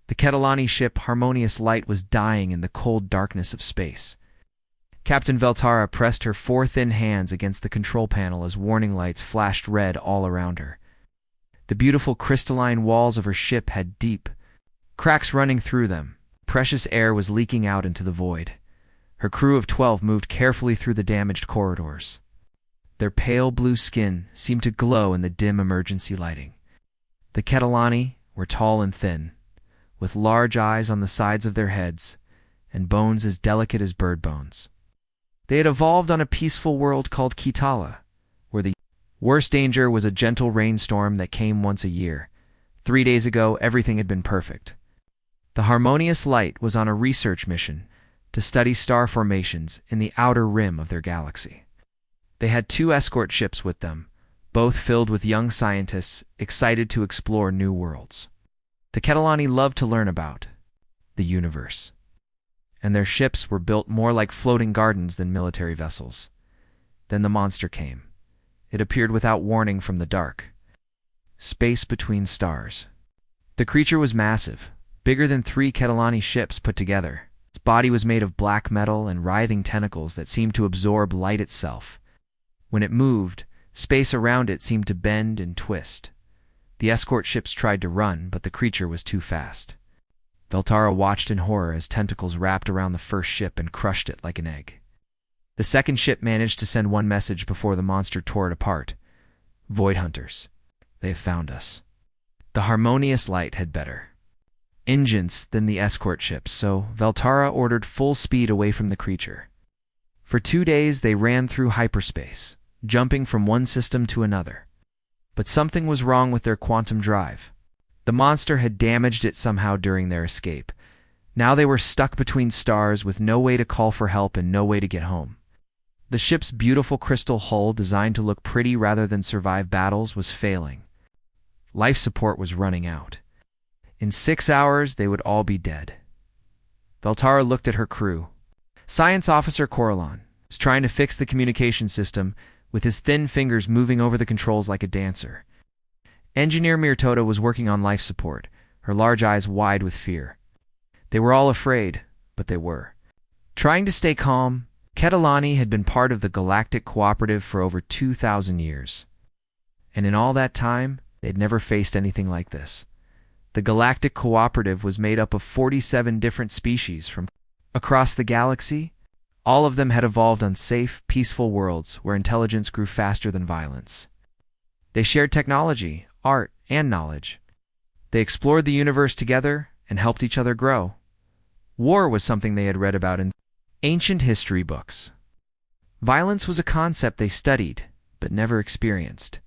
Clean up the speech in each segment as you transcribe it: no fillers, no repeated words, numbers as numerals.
The Ketelani ship Harmonious Light was dying in the cold darkness of space. Captain Veltara pressed her 4 thin hands against the control panel as warning lights flashed red all around her. The beautiful crystalline walls of her ship had deep cracks running through them. Precious air was leaking out into the void. Her crew of 12 moved carefully through the damaged corridors. Their pale blue skin seemed to glow in the dim emergency lighting. The Ketelani were tall and thin, with large eyes on the sides of their heads and bones as delicate as bird bones. They had evolved on a peaceful world called Kitala, where the worst danger was a gentle rainstorm that came once a year. 3 days ago, everything had been perfect. The Harmonious Light was on a research mission to study star formations in the outer rim of their galaxy. They had 2 escort ships with them, both filled with young scientists excited to explore new worlds. The Ketelani loved to learn about the universe, and their ships were built more like floating gardens than military vessels. Then the monster came. It appeared without warning from the dark space between stars. The creature was massive, bigger than 3 Ketelani ships put together. Its body was made of black metal and writhing tentacles that seemed to absorb light itself. When it moved, space around it seemed to bend and twist. The escort ships tried to run, but the creature was too fast. Veltara watched in horror as tentacles wrapped around the first ship and crushed it like an egg. The second ship managed to send one message before the monster tore it apart. Void Hunters. They have found us. The Harmonious Light had better engines than the escort ships, so Veltara ordered full speed away from the creature. For 2 days they ran through hyperspace, jumping from one system to another. But something was wrong with their quantum drive. The monster had damaged it somehow during their escape. Now they were stuck between stars with no way to call for help and no way to get home. The ship's beautiful crystal hull, designed to look pretty rather than survive battles, was failing. Life support was running out. In 6 hours, they would all be dead. Veltara looked at her crew. Science Officer Coralon was trying to fix the communication system, with his thin fingers moving over the controls like a dancer. Engineer Mirtoda was working on life support, her large eyes wide with fear. They were all afraid, but they were trying to stay calm. Ketelani had been part of the Galactic Cooperative for over 2,000 years. And in all that time, they'd never faced anything like this. The Galactic Cooperative was made up of 47 different species from across the galaxy. All of them had evolved on safe, peaceful worlds where intelligence grew faster than violence. They shared technology, art, and knowledge. They explored the universe together and helped each other grow. War was something they had read about in ancient history books. Violence was a concept they studied, but never experienced.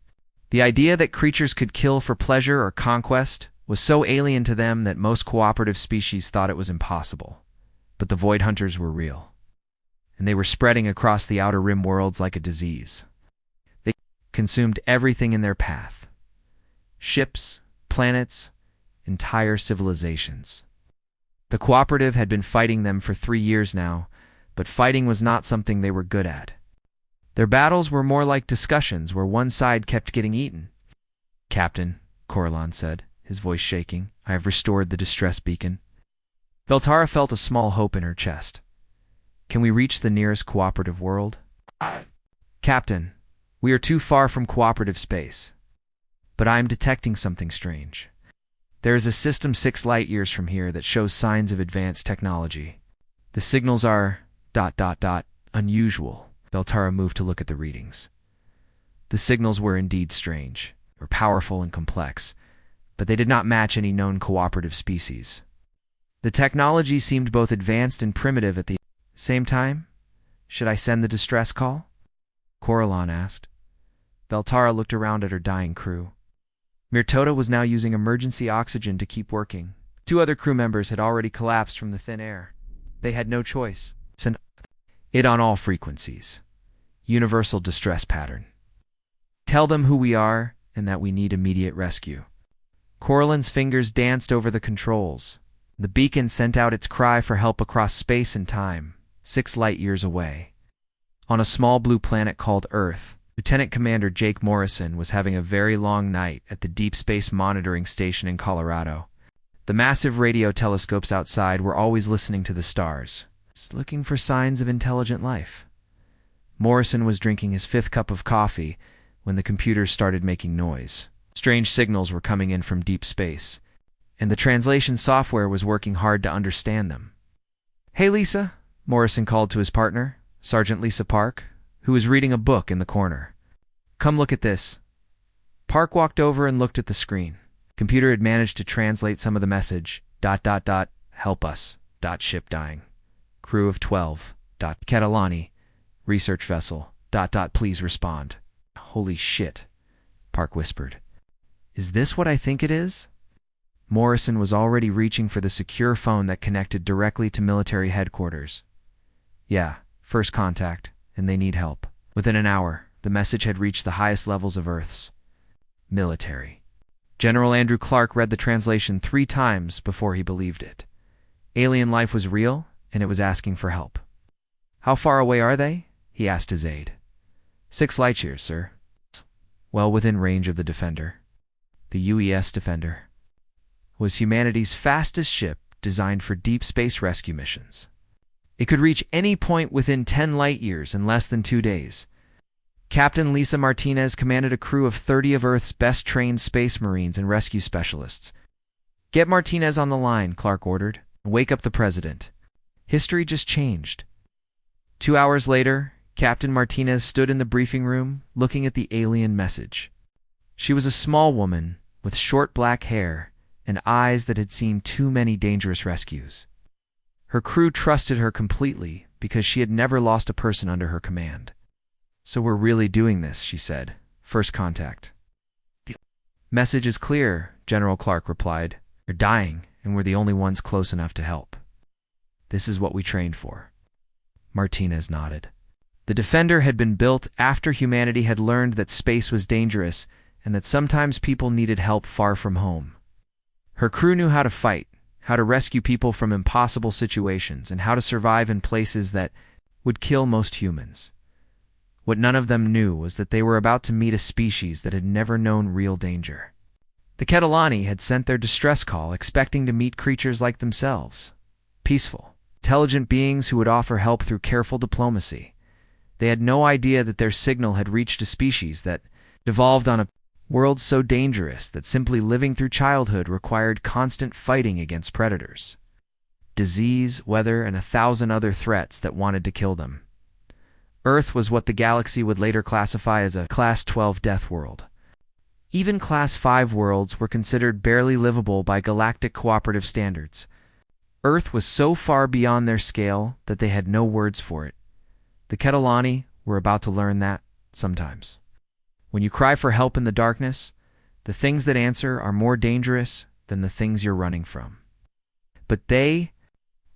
The idea that creatures could kill for pleasure or conquest was so alien to them that most cooperative species thought it was impossible. But the Void Hunters were real, and they were spreading across the outer rim worlds like a disease. They consumed everything in their path: ships, planets, entire civilizations. The cooperative had been fighting them for 3 years now, but fighting was not something they were good at. Their battles were more like discussions where one side kept getting eaten. "Captain," Coralon said, his voice shaking, "I have restored the distress beacon." Veltara felt a small hope in her chest. "Can we reach the nearest cooperative world?" "Captain, we are too far from cooperative space. But I am detecting something strange. There is a system 6 light years from here that shows signs of advanced technology. The signals are ... unusual." Veltara moved to look at the readings. The signals were indeed strange, or powerful and complex, but they did not match any known cooperative species. The technology seemed both advanced and primitive at the same time. "Should I send the distress call?" Coralon asked. Veltara looked around at her dying crew. Mirtoda was now using emergency oxygen to keep working. 2 other crew members had already collapsed from the thin air. They had no choice. Send it on all frequencies. Universal distress pattern. Tell them who we are and that we need immediate rescue. Coralon's fingers danced over the controls. The beacon sent out its cry for help across space and time, 6 light years away. On a small blue planet called Earth, Lieutenant Commander Jake Morrison was having a very long night at the Deep Space Monitoring Station in Colorado. The massive radio telescopes outside were always listening to the stars, looking for signs of intelligent life. Morrison was drinking his 5th cup of coffee when the computers started making noise. Strange signals were coming in from deep space, and the translation software was working hard to understand them. "Hey, Lisa," Morrison called to his partner, Sergeant Lisa Park, who was reading a book in the corner. "Come look at this." Park walked over and looked at the screen. Computer had managed to translate some of the message. ... Help us. ... Ship dying. Crew of 12. ... Catalani. Research vessel. ... Please respond. "Holy shit," Park whispered. "Is this what I think it is?" Morrison was already reaching for the secure phone that connected directly to military headquarters. "Yeah, first contact, and they need help." Within an hour, the message had reached the highest levels of Earth's military. General Andrew Clark read the translation 3 times before he believed it. Alien life was real, and it was asking for help. "How far away are they?" he asked his aide. 6 light years, sir." Well within range of the Defender. The UES Defender was humanity's fastest ship designed for deep space rescue missions. It could reach any point within 10 light years in less than 2 days. Captain Lisa Martinez commanded a crew of 30 of Earth's best-trained space marines and rescue specialists. "Get Martinez on the line," Clark ordered. "Wake up the president. History just changed." 2 hours later, Captain Martinez stood in the briefing room, looking at the alien message. She was a small woman with short black hair and eyes that had seen too many dangerous rescues. Her crew trusted her completely because she had never lost a person under her command. "So we're really doing this," she said. "First contact." "The message is clear," General Clark replied. "They're dying, and we're the only ones close enough to help. This is what we trained for." Martinez nodded. The Defender had been built after humanity had learned that space was dangerous and that sometimes people needed help far from home. Her crew knew how to fight, how to rescue people from impossible situations, and how to survive in places that would kill most humans. What none of them knew was that they were about to meet a species that had never known real danger. The Catalani had sent their distress call expecting to meet creatures like themselves. Peaceful, intelligent beings who would offer help through careful diplomacy. They had no idea that their signal had reached a species that evolved on a world so dangerous that simply living through childhood required constant fighting against predators, disease, weather, and 1,000 other threats that wanted to kill them. Earth was what the galaxy would later classify as a Class 12 death world. Even Class 5 worlds were considered barely livable by galactic cooperative standards. Earth was so far beyond their scale that they had no words for it. The Catalani were about to learn that sometimes. When you cry for help in the darkness, the things that answer are more dangerous than the things you're running from. But they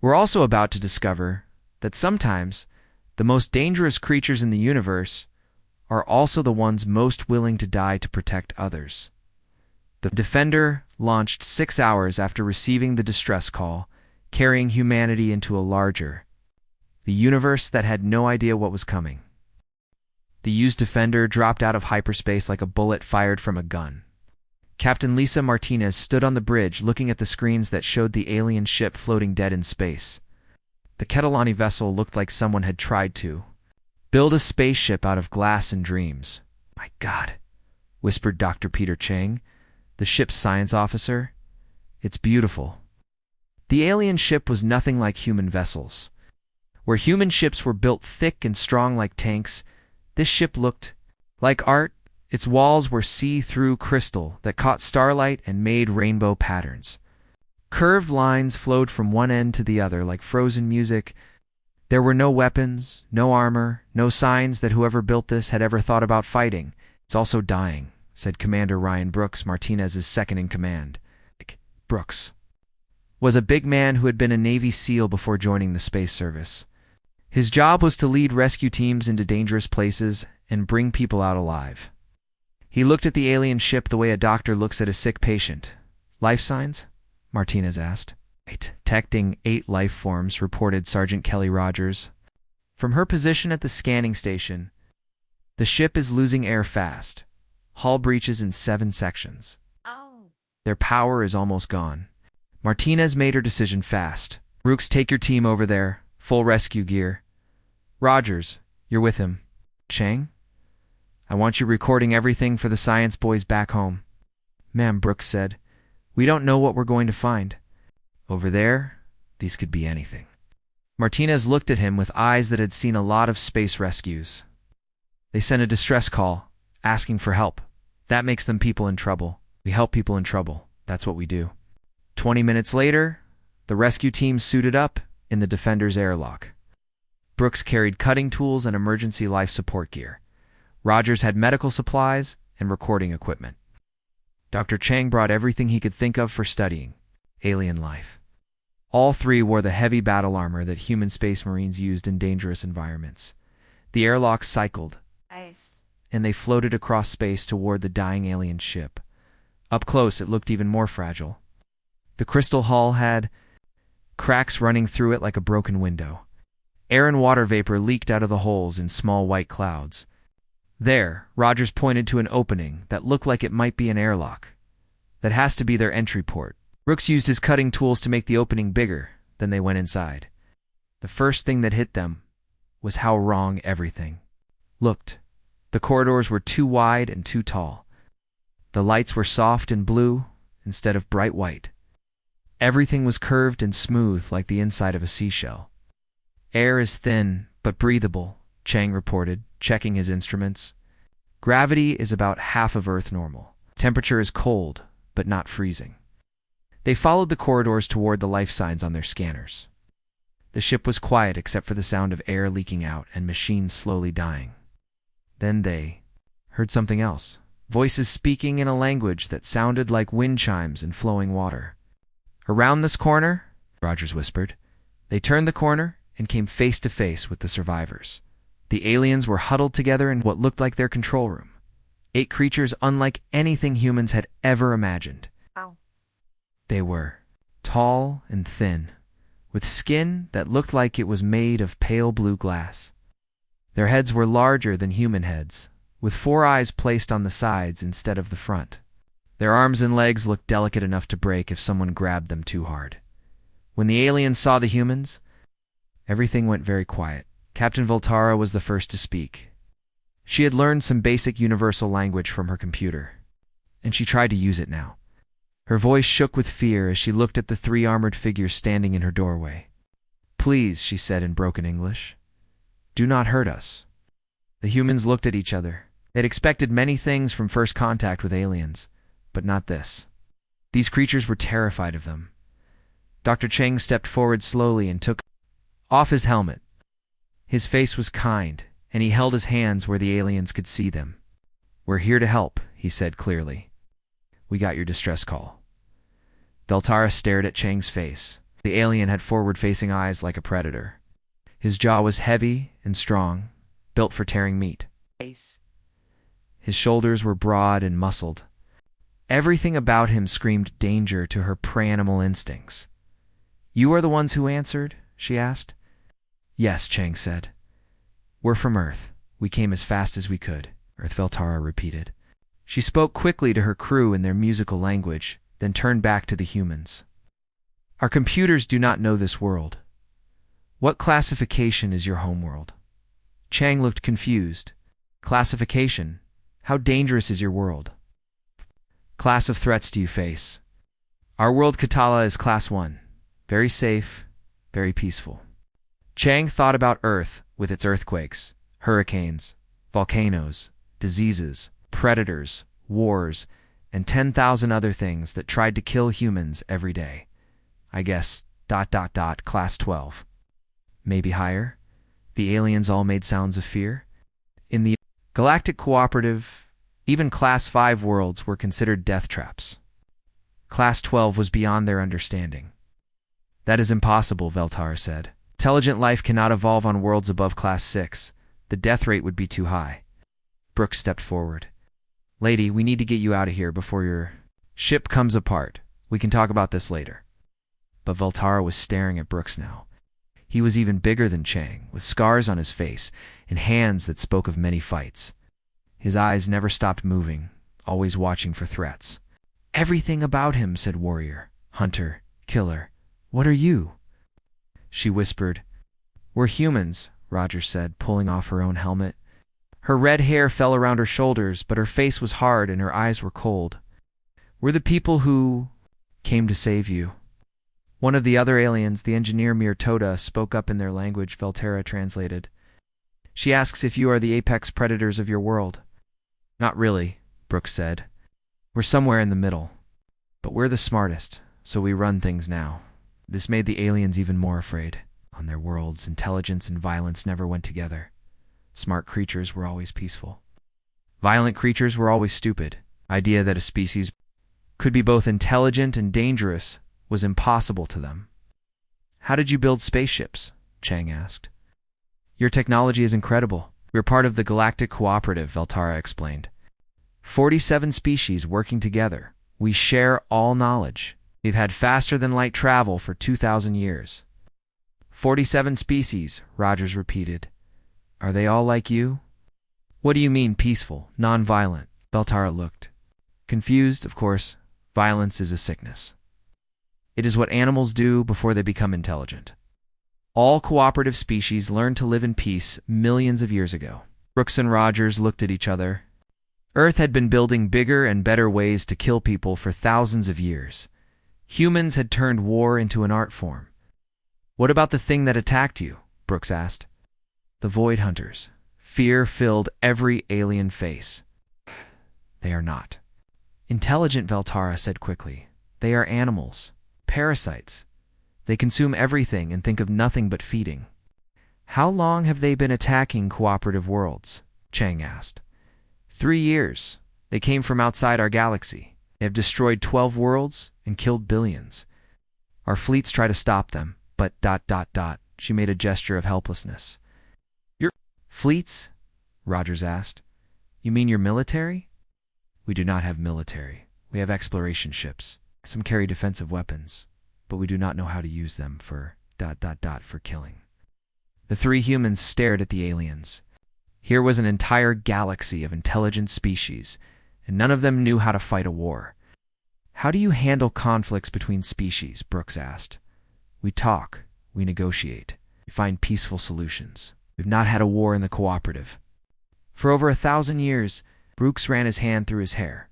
were also about to discover that sometimes the most dangerous creatures in the universe are also the ones most willing to die to protect others. The Defender launched 6 hours after receiving the distress call, carrying humanity into a larger, the universe that had no idea what was coming. The used Defender dropped out of hyperspace like a bullet fired from a gun. Captain Lisa Martinez stood on the bridge looking at the screens that showed the alien ship floating dead in space. The Catalani vessel looked like someone had tried to build a spaceship out of glass and dreams. "My God," whispered Dr. Peter Chang, the ship's science officer. "It's beautiful." The alien ship was nothing like human vessels. Where human ships were built thick and strong like tanks, this ship looked like art. Its walls were see-through crystal that caught starlight and made rainbow patterns. Curved lines flowed from one end to the other like frozen music. There were no weapons, no armor, no signs that whoever built this had ever thought about fighting. "It's also dying," said Commander Ryan Brooks, Martinez's second-in-command. Brooks was a big man who had been a Navy SEAL before joining the space service. His job was to lead rescue teams into dangerous places and bring people out alive. He looked at the alien ship the way a doctor looks at a sick patient. "Life signs?" Martinez asked. "Detecting 8 life forms," reported Sergeant Kelly Rogers. From her position at the scanning station, "The ship is losing air fast. Hull breaches in 7 sections. Their power is almost gone. Martinez made her decision fast. Brooks, take your team over there. Full rescue gear. Rogers, you're with him. Chang? I want you recording everything for the science boys back home. Ma'am, Brooks said. We don't know what we're going to find. Over there, these could be anything. Martinez looked at him with eyes that had seen a lot of space rescues. They sent a distress call, asking for help. That makes them people in trouble. We help people in trouble. That's what we do. 20 minutes later, the rescue team suited up in the Defender's airlock. Brooks carried cutting tools and emergency life support gear. Rogers had medical supplies and recording equipment. Dr. Chang brought everything he could think of for studying alien life. All three wore the heavy battle armor that human space marines used in dangerous environments. The airlock cycled, and they floated across space toward the dying alien ship. Up close, it looked even more fragile. The crystal hull had cracks running through it like a broken window. Air and water vapor leaked out of the holes in small white clouds. There, Rogers pointed to an opening that looked like it might be an airlock. That has to be their entry port. Brooks used his cutting tools to make the opening bigger. Then they went inside. The first thing that hit them was how wrong everything looked. The corridors were too wide and too tall. The lights were soft and blue instead of bright white. Everything was curved and smooth like the inside of a seashell. Air is thin but breathable, Chang reported, checking his instruments. Gravity is about half of Earth normal. Temperature is cold, but not freezing. They followed the corridors toward the life signs on their scanners. The ship was quiet except for the sound of air leaking out and machines slowly dying. Then they heard something else. Voices speaking in a language that sounded like wind chimes in flowing water. Around this corner, Rogers whispered. They turned the corner and came face to face with the survivors. The aliens were huddled together in what looked like their control room. 8 creatures unlike anything humans had ever imagined. Wow. They were tall and thin, with skin that looked like it was made of pale blue glass. Their heads were larger than human heads, with 4 eyes placed on the sides instead of the front. Their arms and legs looked delicate enough to break if someone grabbed them too hard. When the aliens saw the humans, everything went very quiet. Captain Voltara was the first to speak. She had learned some basic universal language from her computer, and she tried to use it now. Her voice shook with fear as she looked at the 3 armored figures standing in her doorway. Please, she said in broken English, do not hurt us. The humans looked at each other. They'd expected many things from first contact with aliens, but not this. These creatures were terrified of them. Dr. Chang stepped forward slowly and took off his helmet. His face was kind, and he held his hands where the aliens could see them. We're here to help, he said clearly. We got your distress call. Veltara stared at Chang's face. The alien had forward-facing eyes like a predator. His jaw was heavy and strong, built for tearing meat. His shoulders were broad and muscled. Everything about him screamed danger to her prey-animal instincts. You are the ones who answered? She asked. Yes, Chang said. We're from Earth. We came as fast as we could, Earth Veltara repeated. She spoke quickly to her crew in their musical language, then turned back to the humans. Our computers do not know this world. What classification is your homeworld? Chang looked confused. Classification? How dangerous is your world? Class of threats do you face? Our world Katala is Class 1. Very safe, very peaceful. Chang thought about Earth with its earthquakes, hurricanes, volcanoes, diseases, predators, wars, and 10,000 other things that tried to kill humans every day. I guess, Class 12. Maybe higher? The aliens all made sounds of fear? In the Galactic Cooperative, even Class 5 worlds were considered death traps. Class 12 was beyond their understanding. That is impossible, Veltara said. Intelligent life cannot evolve on worlds above Class 6. The death rate would be too high. Brooks stepped forward. Lady, we need to get you out of here before your ship comes apart. We can talk about this later. But Veltara was staring at Brooks now. He was even bigger than Chang, with scars on his face and hands that spoke of many fights. His eyes never stopped moving, always watching for threats. Everything about him said warrior, hunter, Killer. What are you? She whispered. We're humans, Rogers said, pulling off her own helmet. Her red hair fell around her shoulders, but her face was hard and her eyes were cold. We're the people who came to save you. One of the other aliens, the engineer Mirtoda, spoke up in their language Veltara translated. She asks if you are the apex predators of your world. Not really, Brooks said. We're somewhere in the middle. But we're the smartest, so we run things now. This made the aliens even more afraid. On their worlds, intelligence and violence never went together. Smart creatures were always peaceful. Violent creatures were always stupid. Idea that a species could be both intelligent and dangerous was impossible to them. How did you build spaceships? Chang asked. Your technology is incredible. We're part of the Galactic Cooperative, Veltara explained. 47 species working together. We share all knowledge. We've had faster-than-light travel for 2,000 years. 47 species, Rogers repeated. Are they all like you? What do you mean peaceful, non-violent? Veltara looked. Confused, of course. Violence is a sickness. It is what animals do before they become intelligent. All cooperative species learned to live in peace millions of years ago. Brooks and Rogers looked at each other. Earth had been building bigger and better ways to kill people for thousands of years. Humans had turned war into an art form. What about the thing that attacked you? Brooks asked. The Void Hunters. Fear filled every alien face. They are not. Intelligent, Veltara said quickly. They are animals. Parasites. They consume everything and think of nothing but feeding. How long have they been attacking cooperative worlds? Chang asked. 3 years. They came from outside our galaxy. They have destroyed 12 worlds and killed billions. Our fleets try to stop them, but ... She made a gesture of helplessness. Your fleets? Rogers asked. You mean your military? We do not have military. We have exploration ships. Some carry defensive weapons, but we do not know how to use them for ... for killing. The three humans stared at the aliens. Here was an entire galaxy of intelligent species, and none of them knew how to fight a war. How do you handle conflicts between species? Brooks asked. We talk. We negotiate. We find peaceful solutions. We've not had a war in the cooperative. For over 1,000 years, Brooks ran his hand through his hair.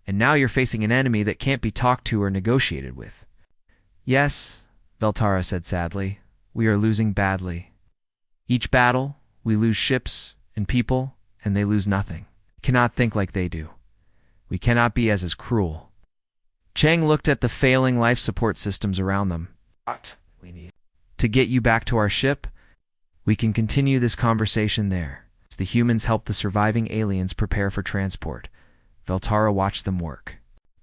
And now you're facing an enemy that can't be talked to or negotiated with. Yes, Veltara said sadly, we are losing badly. Each battle, we lose ships and people, and they lose nothing. We cannot think like they do. We cannot be as cruel. Chang looked at the failing life support systems around them. What we need to get you back to our ship? We can continue this conversation there. As the humans help the surviving aliens prepare for transport, Veltara watched them work.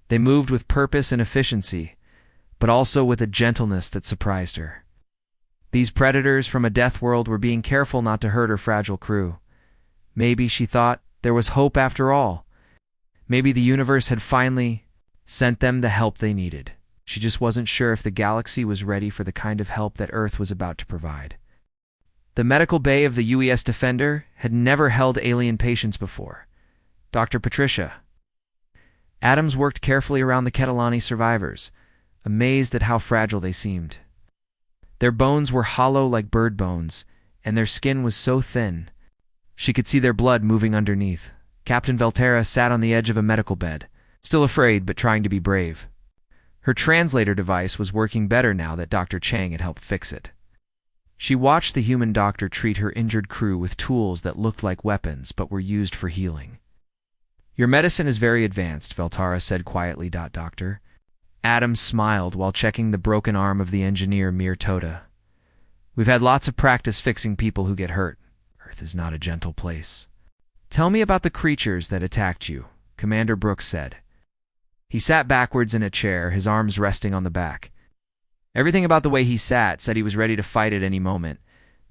They moved with purpose and efficiency, but also with a gentleness that surprised her. These predators from a death world were being careful not to hurt her fragile crew. Maybe, she thought, there was hope after all. Maybe the universe had finally sent them the help they needed. She just wasn't sure if the galaxy was ready for the kind of help that Earth was about to provide. The medical bay of the UES Defender had never held alien patients before. Dr. Patricia. Adams worked carefully around the Ketelani survivors, amazed at how fragile they seemed. Their bones were hollow like bird bones, and their skin was so thin. She could see their blood moving underneath. Captain Veltara sat on the edge of a medical bed, still afraid but trying to be brave. Her translator device was working better now that Dr. Chang had helped fix it. She watched the human doctor treat her injured crew with tools that looked like weapons but were used for healing. Your medicine is very advanced, Veltara said quietly. Doctor. Adams smiled while checking the broken arm of the engineer Mirtoda. We've had lots of practice fixing people who get hurt. Earth is not a gentle place. Tell me about the creatures that attacked you, Commander Brooks said. He sat backwards in a chair, his arms resting on the back. Everything about the way he sat said he was ready to fight at any moment.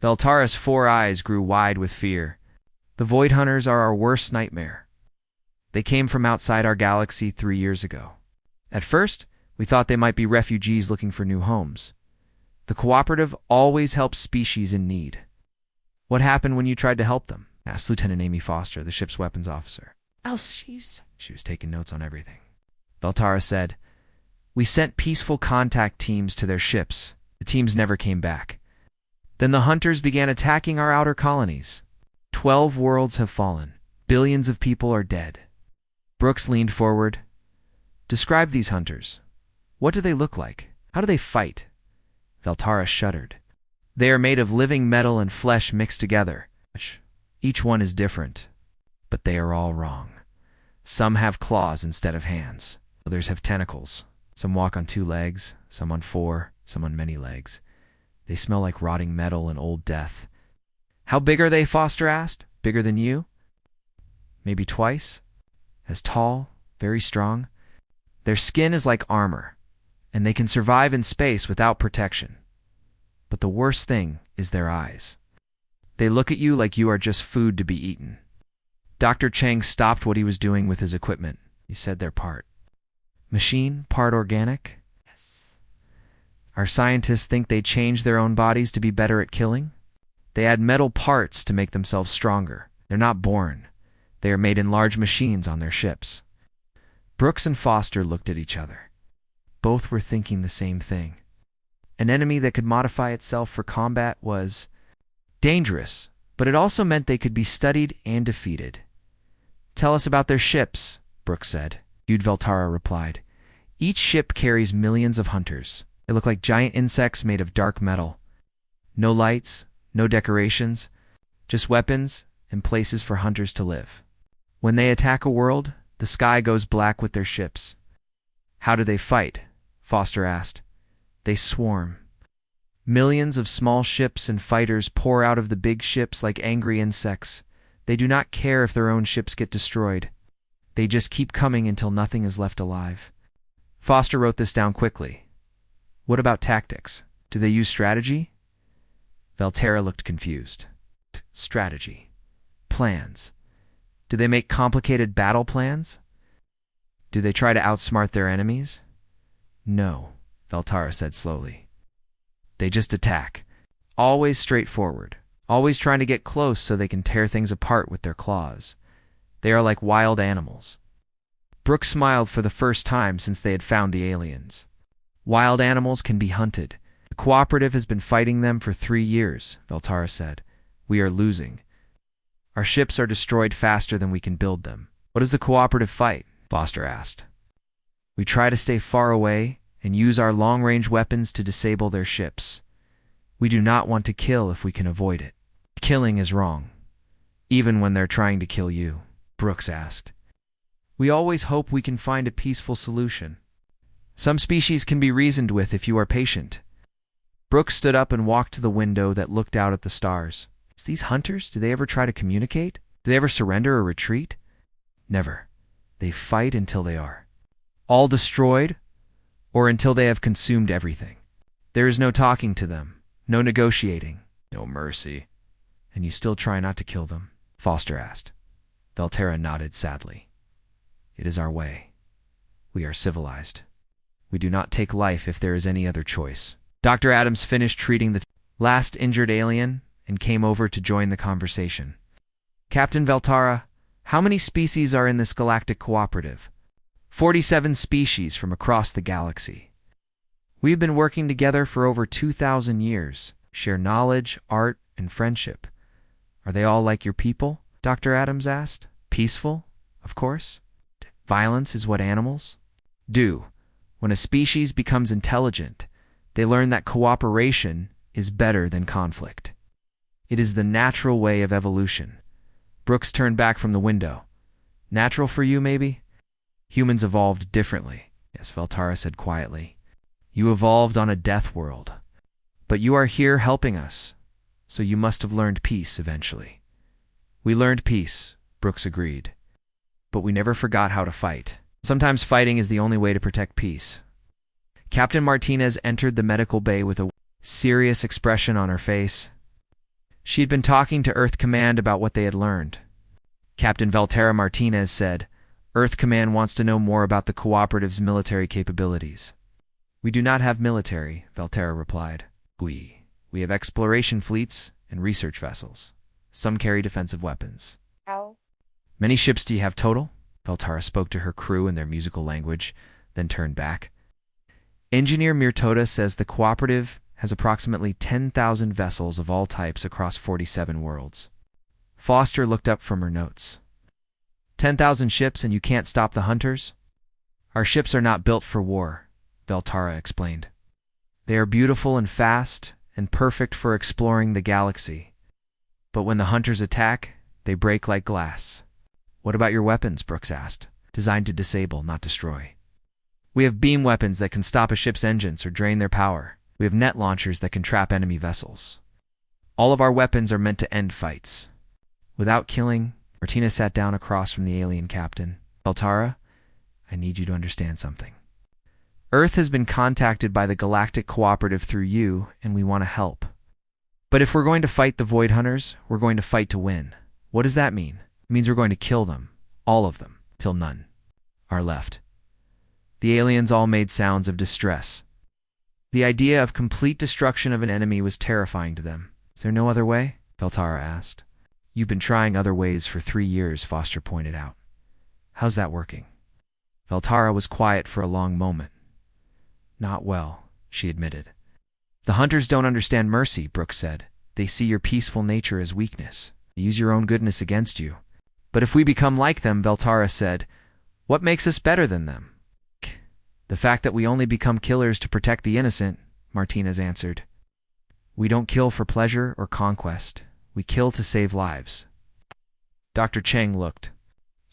Veltara's 4 eyes grew wide with fear. The Void Hunters are our worst nightmare. They came from outside our galaxy 3 years ago. At first, we thought they might be refugees looking for new homes. The cooperative always helps species in need. What happened when you tried to help them? Asked Lieutenant Amy Foster, the ship's weapons officer. She was taking notes on everything. Veltara said, We sent peaceful contact teams to their ships. The teams never came back. Then the hunters began attacking our outer colonies. 12 worlds have fallen. Billions of people are dead. Brooks leaned forward. Describe these hunters. What do they look like? How do they fight? Veltara shuddered. They are made of living metal and flesh mixed together. Each one is different, but they are all wrong. Some have claws instead of hands. Others have tentacles. Some walk on 2 legs, some on 4, some on many legs. They smell like rotting metal and old death. How big are they? Foster asked. Bigger than you? Maybe twice? As tall, very strong. Their skin is like armor, and they can survive in space without protection. But the worst thing is their eyes. They look at you like you are just food to be eaten. Dr. Chang stopped what he was doing with his equipment. He said their part. Machine, part organic? Yes. Our scientists think they change their own bodies to be better at killing? They add metal parts to make themselves stronger. They're not born. They are made in large machines on their ships. Brooks and Foster looked at each other. Both were thinking the same thing. An enemy that could modify itself for combat was dangerous, but it also meant they could be studied and defeated. Tell us about their ships, Brooks said. Veltara replied. Each ship carries millions of hunters. They look like giant insects made of dark metal. No lights, no decorations, just weapons and places for hunters to live. When they attack a world, the sky goes black with their ships. How do they fight? Foster asked. They swarm. Millions of small ships and fighters pour out of the big ships like angry insects. They do not care if their own ships get destroyed. They just keep coming until nothing is left alive. Foster wrote this down quickly. What about tactics? Do they use strategy? Veltara looked confused. Strategy. Plans. Do they make complicated battle plans? Do they try to outsmart their enemies? No, Veltara said slowly. They just attack. Always straightforward. Always trying to get close so they can tear things apart with their claws. They are like wild animals. Brooks smiled for the first time since they had found the aliens. Wild animals can be hunted. The cooperative has been fighting them for 3 years, Veltara said. We are losing. Our ships are destroyed faster than we can build them. What does the cooperative fight? Foster asked. We try to stay far away and use our long-range weapons to disable their ships. We do not want to kill if we can avoid it. Killing is wrong, even when they're trying to kill you, Brooks asked. We always hope we can find a peaceful solution. Some species can be reasoned with if you are patient. Brooks stood up and walked to the window that looked out at the stars. These hunters, do they ever try to communicate? Do they ever surrender or retreat? Never. They fight until they are all destroyed or until they have consumed everything. There is no talking to them, no negotiating, no mercy. And you still try not to kill them? Foster asked. Veltara nodded sadly. It is our way. We are civilized. We do not take life if there is any other choice. Dr. Adams finished treating the last injured alien and came over to join the conversation. Captain Veltara, how many species are in this galactic cooperative? 47 species from across the galaxy. We've been working together for over 2,000 years, share knowledge, art, and friendship. Are they all like your people? Dr. Adams asked. Peaceful, of course. Violence is what animals do. When a species becomes intelligent, they learn that cooperation is better than conflict. It is the natural way of evolution. Brooks turned back from the window. Natural for you, maybe? Humans evolved differently, yes, Veltara said quietly. You evolved on a death world. But you are here helping us, so you must have learned peace eventually. We learned peace, Brooks agreed. But we never forgot how to fight. Sometimes fighting is the only way to protect peace. Captain Martinez entered the medical bay with a serious expression on her face. She had been talking to Earth Command about what they had learned. Captain Veltara Martinez said, Earth Command wants to know more about the cooperative's military capabilities. We do not have military, Veltara replied. We have exploration fleets and research vessels. Some carry defensive weapons. How Many ships do you have total? Veltara spoke to her crew in their musical language, then turned back. Engineer Mirtoda says the cooperative has approximately 10,000 vessels of all types across 47 worlds. Foster looked up from her notes. 10,000 ships and you can't stop the hunters? Our ships are not built for war, Veltara explained. They are beautiful and fast and perfect for exploring the galaxy. But when the hunters attack, they break like glass. What about your weapons? Brooks asked. Designed to disable, not destroy. We have beam weapons that can stop a ship's engines or drain their power. We have net launchers that can trap enemy vessels. All of our weapons are meant to end fights. Without killing, Martina sat down across from the alien captain. Veltara, I need you to understand something. Earth has been contacted by the Galactic Cooperative through you, and we want to help. But if we're going to fight the Void Hunters, we're going to fight to win. What does that mean? It means we're going to kill them. All of them. Till none are left. The aliens all made sounds of distress. The idea of complete destruction of an enemy was terrifying to them. Is there no other way? Veltara asked. You've been trying other ways for 3 years, Foster pointed out. How's that working? Veltara was quiet for a long moment. Not well, she admitted. The hunters don't understand mercy, Brooks said. They see your peaceful nature as weakness. They use your own goodness against you. But if we become like them, Veltara said, what makes us better than them? The fact that we only become killers to protect the innocent, Martinez answered. We don't kill for pleasure or conquest. We kill to save lives. Dr. Cheng looked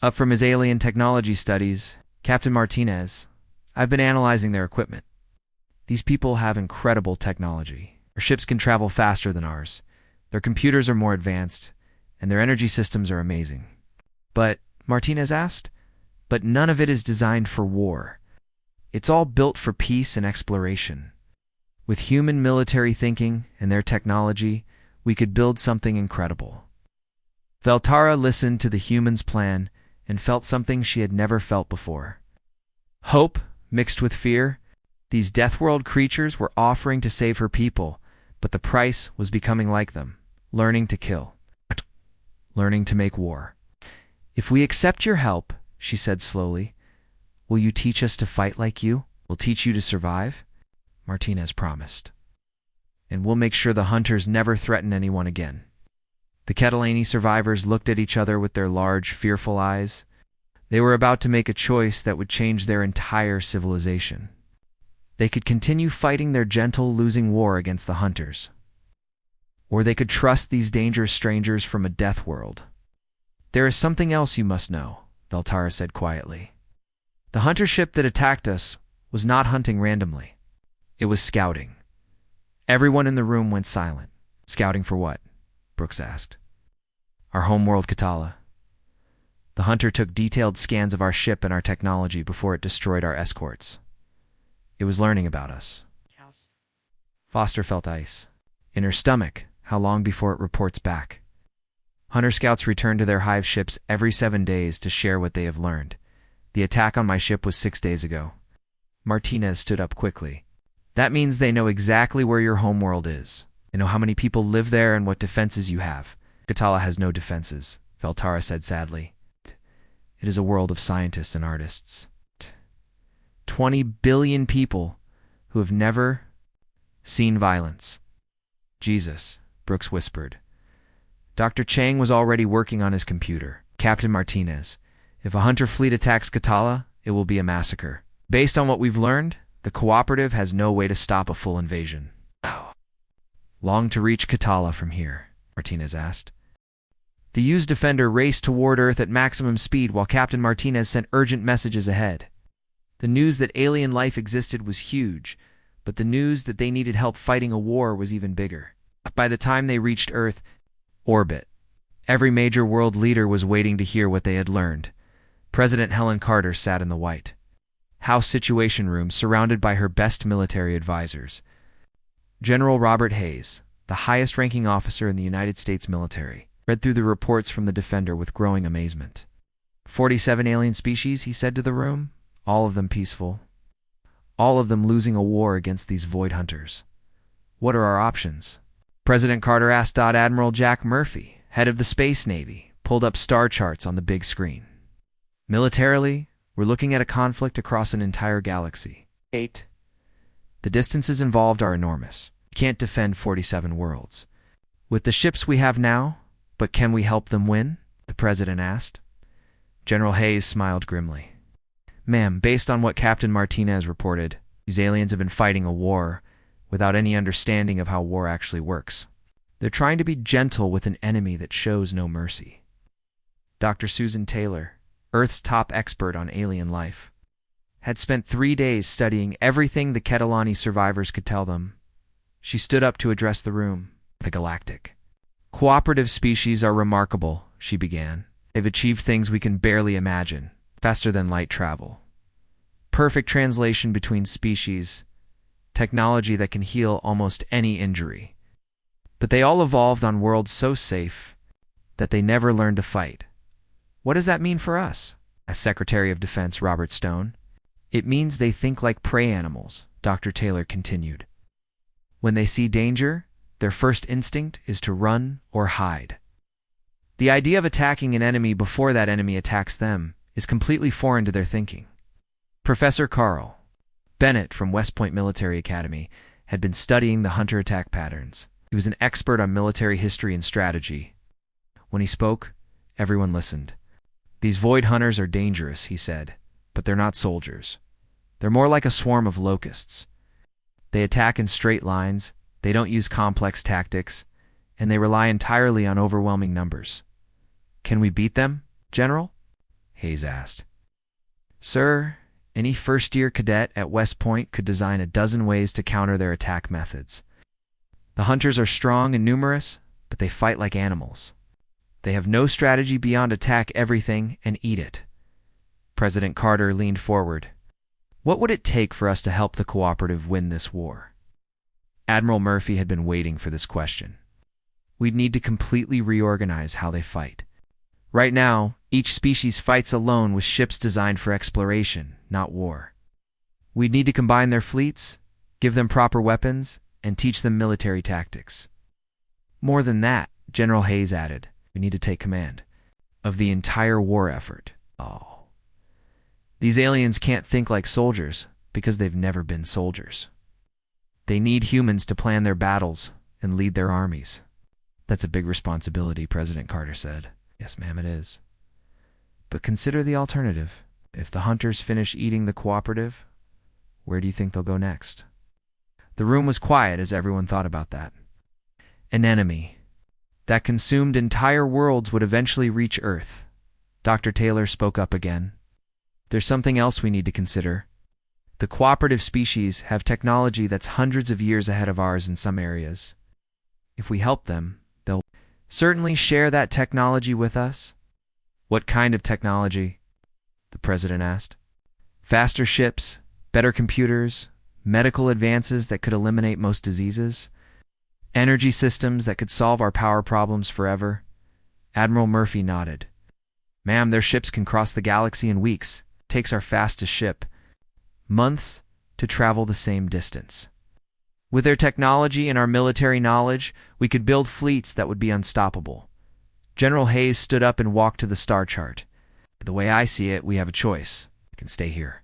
up from his alien technology studies. Captain Martinez, I've been analyzing their equipment. These people have incredible technology. Their ships can travel faster than ours. Their computers are more advanced, and their energy systems are amazing. But, Martinez asked, but none of it is designed for war. It's all built for peace and exploration. With human military thinking and their technology, we could build something incredible. Veltara listened to the humans' plan and felt something she had never felt before. Hope, mixed with fear. These Deathworld creatures were offering to save her people, but the price was becoming like them, learning to kill, learning to make war. If we accept your help, she said slowly, will you teach us to fight like you? We'll teach you to survive? Martinez promised. And we'll make sure the hunters never threaten anyone again. The Catalani survivors looked at each other with their large, fearful eyes. They were about to make a choice that would change their entire civilization. They could continue fighting their gentle, losing war against the hunters. Or they could trust these dangerous strangers from a death world. There is something else you must know, Veltara said quietly. The hunter ship that attacked us was not hunting randomly. It was scouting. Everyone in the room went silent. Scouting for what? Brooks asked. Our homeworld, Katala. The hunter took detailed scans of our ship and our technology before it destroyed our escorts. It was learning about us. Yes. Foster felt ice. In her stomach, how long before it reports back? Hunter scouts return to their hive ships every 7 days to share what they have learned. The attack on my ship was 6 days ago. Martinez stood up quickly. That means they know exactly where your homeworld is. They know how many people live there and what defenses you have. Katala has no defenses, Veltara said sadly. It is a world of scientists and artists. 20 billion people who have never seen violence. Jesus, Brooks whispered. Dr. Chang was already working on his computer. Captain Martinez, if a hunter fleet attacks Katala, it will be a massacre. Based on what we've learned, the cooperative has no way to stop a full invasion. Long to reach Katala from here, Martinez asked. The used defender raced toward Earth at maximum speed while Captain Martinez sent urgent messages ahead. The news that alien life existed was huge, but the news that they needed help fighting a war was even bigger. By the time they reached Earth orbit, every major world leader was waiting to hear what they had learned. President Helen Carter sat in the White House Situation Room surrounded by her best military advisors. General Robert Hayes, the highest-ranking officer in the United States military, read through the reports from the Defender with growing amazement. 47 alien species, he said to the room, all of them peaceful. All of them losing a war against these void hunters. What are our options? President Carter asked. Admiral Jack Murphy, head of the Space Navy, pulled up star charts on the big screen. Militarily, we're looking at a conflict across an entire galaxy. 8. The distances involved are enormous. We can't defend 47 worlds. With the ships we have now, but can we help them win? The president asked. General Hayes smiled grimly. Ma'am, based on what Captain Martinez reported, these aliens have been fighting a war without any understanding of how war actually works. They're trying to be gentle with an enemy that shows no mercy. Dr. Susan Taylor, Earth's top expert on alien life, had spent 3 days studying everything the Ketelani survivors could tell them. She stood up to address the room. The Galactic. Cooperative species are remarkable, she began. They've achieved things we can barely imagine, faster than light travel. Perfect translation between species, technology that can heal almost any injury. But they all evolved on worlds so safe that they never learned to fight. What does that mean for us? Asked Secretary of Defense Robert Stone. It means they think like prey animals, Dr. Taylor continued. When they see danger, their first instinct is to run or hide. The idea of attacking an enemy before that enemy attacks them is completely foreign to their thinking. Professor Carl Bennett from West Point Military Academy had been studying the hunter attack patterns. He was an expert on military history and strategy. When he spoke, everyone listened. These void hunters are dangerous, he said, but they're not soldiers. They're more like a swarm of locusts. They attack in straight lines, they don't use complex tactics, and they rely entirely on overwhelming numbers. Can we beat them, General? Hayes asked. Sir, any first-year cadet at West Point could design a dozen ways to counter their attack methods. The hunters are strong and numerous, but they fight like animals. They have no strategy beyond attack everything and eat it. President Carter leaned forward. What would it take for us to help the cooperative win this war? Admiral Murphy had been waiting for this question. We'd need to completely reorganize how they fight. Right now, each species fights alone with ships designed for exploration, not war. We'd need to combine their fleets, give them proper weapons, and teach them military tactics. More than that, General Hayes added, we need to take command of the entire war effort. Oh. These aliens can't think like soldiers because they've never been soldiers. They need humans to plan their battles and lead their armies. That's a big responsibility, President Carter said. Yes, ma'am, it is. But consider the alternative. If the hunters finish eating the cooperative, where do you think they'll go next? The room was quiet as everyone thought about that. An enemy that consumed entire worlds would eventually reach Earth. Dr. Taylor spoke up again. There's something else we need to consider. The cooperative species have technology that's hundreds of years ahead of ours in some areas. If we help them, they'll certainly share that technology with us. What kind of technology? The president asked. Faster ships, better computers, medical advances that could eliminate most diseases, energy systems that could solve our power problems forever. Admiral Murphy nodded. Ma'am, their ships can cross the galaxy in weeks. It takes our fastest ship months to travel the same distance. With their technology and our military knowledge, we could build fleets that would be unstoppable. General Hayes stood up and walked to the star chart. The way I see it, we have a choice. We can stay here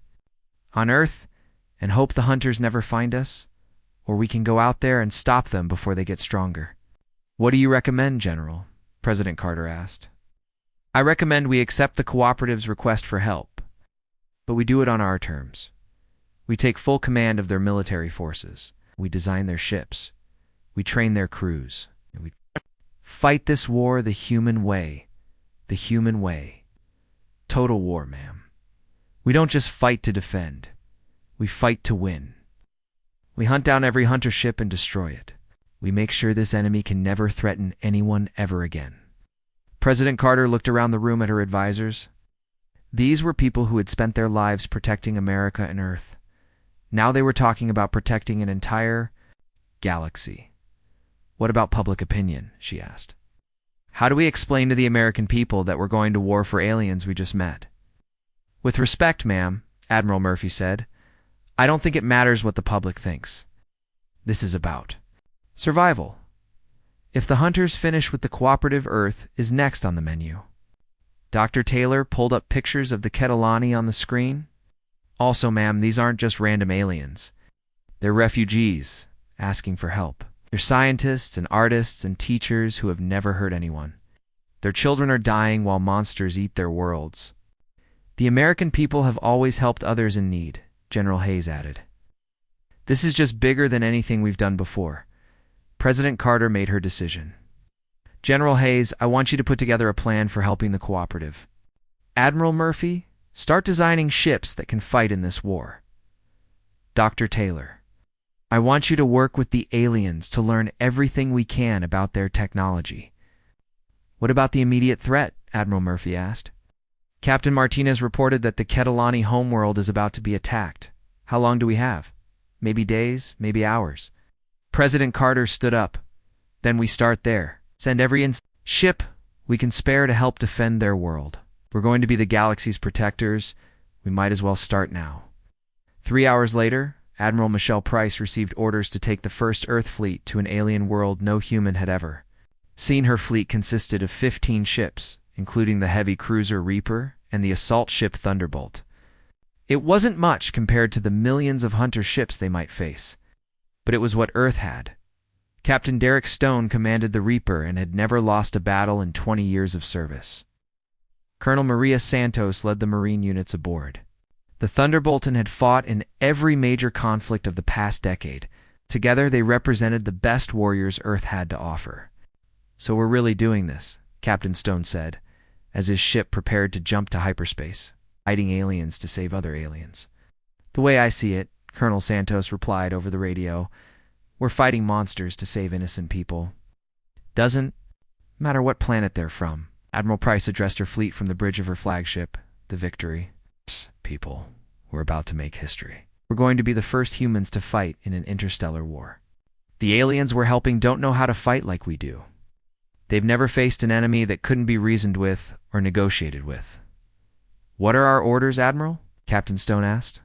on Earth and hope the hunters never find us, or we can go out there and stop them before they get stronger. What do you recommend, General? President Carter asked. I recommend we accept the cooperative's request for help, but we do it on our terms. We take full command of their military forces. We design their ships. We train their crews. And we fight this war the human way. The human way. Total war, ma'am. We don't just fight to defend. We fight to win. We hunt down every hunter ship and destroy it. We make sure this enemy can never threaten anyone ever again. President Carter looked around the room at her advisors. These were people who had spent their lives protecting America and Earth. Now they were talking about protecting an entire galaxy. What about public opinion? She asked. How do we explain to the American people that we're going to war for aliens we just met? With respect, ma'am, Admiral Murphy said, I don't think it matters what the public thinks. This is about survival. If the hunters finish with the cooperative, Earth is next on the menu. Dr. Taylor pulled up pictures of the Ketelani on the screen. Also, ma'am, these aren't just random aliens. They're refugees, asking for help. They're scientists and artists and teachers who have never hurt anyone. Their children are dying while monsters eat their worlds. The American people have always helped others in need, General Hayes added. This is just bigger than anything we've done before. President Carter made her decision. General Hayes, I want you to put together a plan for helping the cooperative. Admiral Murphy, start designing ships that can fight in this war. Dr. Taylor, I want you to work with the aliens to learn everything we can about their technology. What about the immediate threat? Admiral Murphy asked. Captain Martinez reported that the Ketelani homeworld is about to be attacked. How long do we have? Maybe days, maybe hours. President Carter stood up. Then we start there. Send every ship we can spare to help defend their world. We're going to be the galaxy's protectors. We might as well start now. 3 hours later, Admiral Michelle Price received orders to take the first Earth fleet to an alien world no human had ever seen. Her fleet consisted of 15 ships, including the heavy cruiser Reaper and the assault ship Thunderbolt. It wasn't much compared to the millions of hunter ships they might face, but it was what Earth had. Captain Derek Stone commanded the Reaper and had never lost a battle in 20 years of service. Colonel Maria Santos led the Marine units aboard. The Thunderbolton had fought in every major conflict of the past decade. Together, they represented the best warriors Earth had to offer. So we're really doing this, Captain Stone said, as his ship prepared to jump to hyperspace, fighting aliens to save other aliens. The way I see it, Colonel Santos replied over the radio, we're fighting monsters to save innocent people. Doesn't matter what planet they're from. Admiral Price addressed her fleet from the bridge of her flagship, the Victory. People, we're about to make history. We're going to be the first humans to fight in an interstellar war. The aliens we're helping don't know how to fight like we do. They've never faced an enemy that couldn't be reasoned with or negotiated with. What are our orders, Admiral? Captain Stone asked.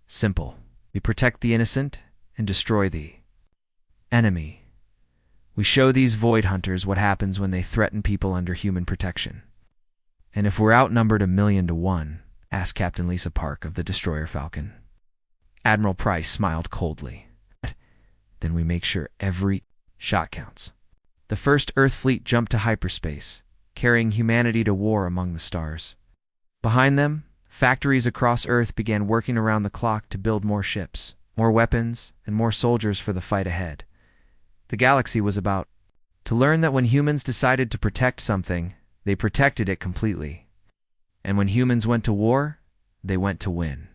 Simple. We protect the innocent and destroy the enemy. We show these void hunters what happens when they threaten people under human protection. And if we're outnumbered 1,000,000 to 1, asked Captain Lisa Park of the destroyer Falcon. Admiral Price smiled coldly. Then we make sure every shot counts. The first Earth fleet jumped to hyperspace, carrying humanity to war among the stars. Behind them, factories across Earth began working around the clock to build more ships, more weapons, and more soldiers for the fight ahead. The galaxy was about to learn that when humans decided to protect something, they protected it completely. And when humans went to war, they went to win.